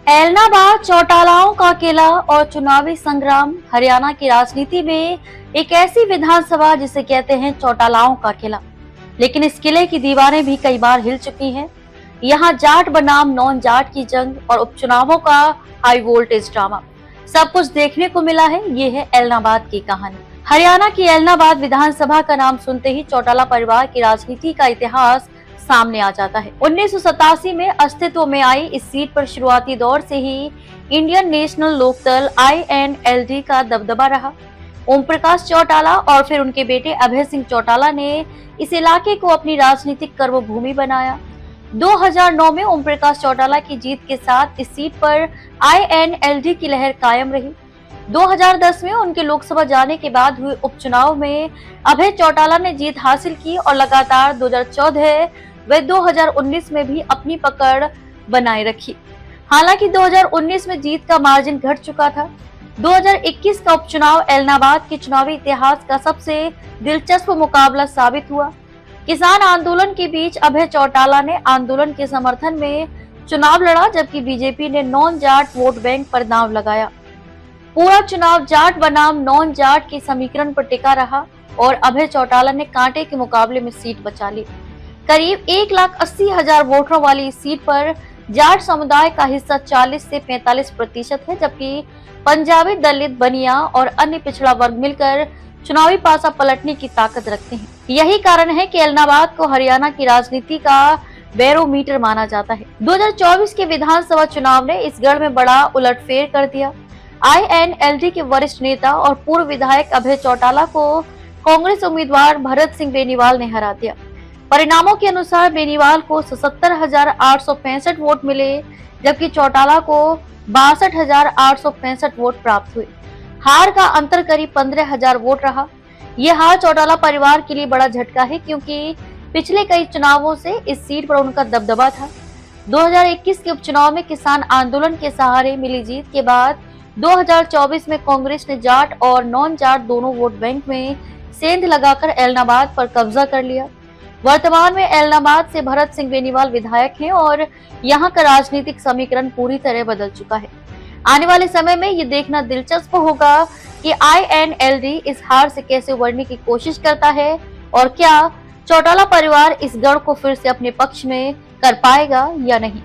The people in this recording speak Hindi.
ऐलनाबाद चौटालाओं का किला और चुनावी संग्राम हरियाणा की राजनीति में एक ऐसी विधानसभा जिसे कहते हैं चौटालाओं का किला। लेकिन इस किले की दीवारें भी कई बार हिल चुकी हैं। यहाँ जाट बनाम नॉन जाट की जंग और उपचुनावों का हाई वोल्टेज ड्रामा सब कुछ देखने को मिला है। ये है ऐलनाबाद की कहानी। हरियाणा की ऐलनाबाद विधानसभा का नाम सुनते ही चौटाला परिवार की राजनीति का इतिहास सामने आ जाता है। 1987 में अस्तित्व में आई इस सीट पर शुरुआती दौर से ही इंडियन नेशनल लोकदल INLD का दबदबा रहा। ओम प्रकाश चौटाला और फिर उनके बेटे अभय सिंह चौटाला ने इस इलाके को अपनी राजनीतिक कर्मभूमि बनाया। 2009 में ओम प्रकाश चौटाला की जीत के साथ इस सीट पर INLD की लहर कायम रही। 2010 में उनके लोकसभा जाने के बाद हुए उपचुनाव में अभय चौटाला ने जीत हासिल की और लगातार 2014 व 2019 में भी अपनी पकड़ बनाए रखी। हालांकि 2019 में जीत का मार्जिन घट चुका था। 2021 का उपचुनाव ऐलनाबाद के चुनावी इतिहास का सबसे दिलचस्प मुकाबला साबित हुआ। किसान आंदोलन के बीच अभय चौटाला ने आंदोलन के समर्थन में चुनाव लड़ा, जबकि बीजेपी ने नॉन जाट वोट बैंक पर दांव लगाया। पूरा चुनाव जाट बनाम नॉन जाट के समीकरण पर टिका रहा और अभय चौटाला ने कांटे के मुकाबले में सीट बचा ली। करीब 1,80,000 वोटरों वाली इस सीट पर जाट समुदाय का हिस्सा 40 से 45% है, जबकि पंजाबी, दलित, बनिया और अन्य पिछड़ा वर्ग मिलकर चुनावी पासा पलटने की ताकत रखते हैं। यही कारण है कि ऐलनाबाद को हरियाणा की राजनीति का बैरोमीटर माना जाता है। 2024 के विधानसभा चुनाव ने इस गढ़ में बड़ा उलटफेर कर दिया। INLD के वरिष्ठ नेता और पूर्व विधायक अभय चौटाला को कांग्रेस उम्मीदवार भरत सिंह बेनीवाल ने हरा दिया। परिणामों के अनुसार बेनीवाल को 77,865 वोट मिले, जबकि चौटाला को 62,865 वोट प्राप्त हुए। हार का अंतर करीब 15,000 वोट रहा। यह हार चौटाला परिवार के लिए बड़ा झटका है, क्योंकि पिछले कई चुनावों से इस सीट पर उनका दबदबा था। 2021 के उपचुनाव में किसान आंदोलन के सहारे मिली जीत के बाद 2024 में कांग्रेस ने जाट और नॉन जाट दोनों वोट बैंक में सेंध लगाकर ऐलनाबाद पर कब्जा कर लिया। वर्तमान में ऐलनाबाद से भरत सिंह बेनीवाल विधायक हैं और यहाँ का राजनीतिक समीकरण पूरी तरह बदल चुका है। आने वाले समय में ये देखना दिलचस्प होगा कि INLD इस हार से कैसे उबरने की कोशिश करता है और क्या चौटाला परिवार इस गढ़ को फिर से अपने पक्ष में कर पाएगा या नहीं।